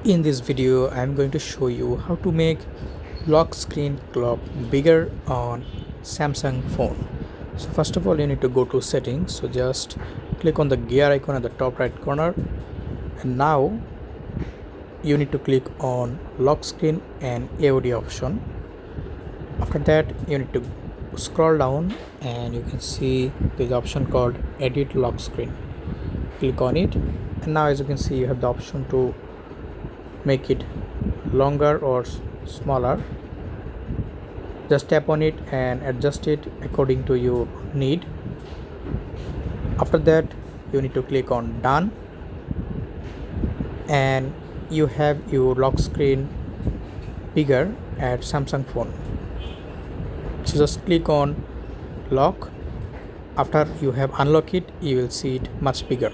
In this video, I am going to show you how to make lock screen clock bigger on Samsung phone. So first of all, you need to go to settings. So just click on the gear icon at the top right corner, and now you need to click on lock screen and AOD option. After that, you need to scroll down and you can see there's option called edit lock screen. Click on it, and now as you can see, you have the option to make it longer or smaller. Just tap on it and adjust it according to your need. After that, you need to click on done, and you have your lock screen bigger at Samsung phone. So just click on lock. After you have unlocked it, you will see it much bigger.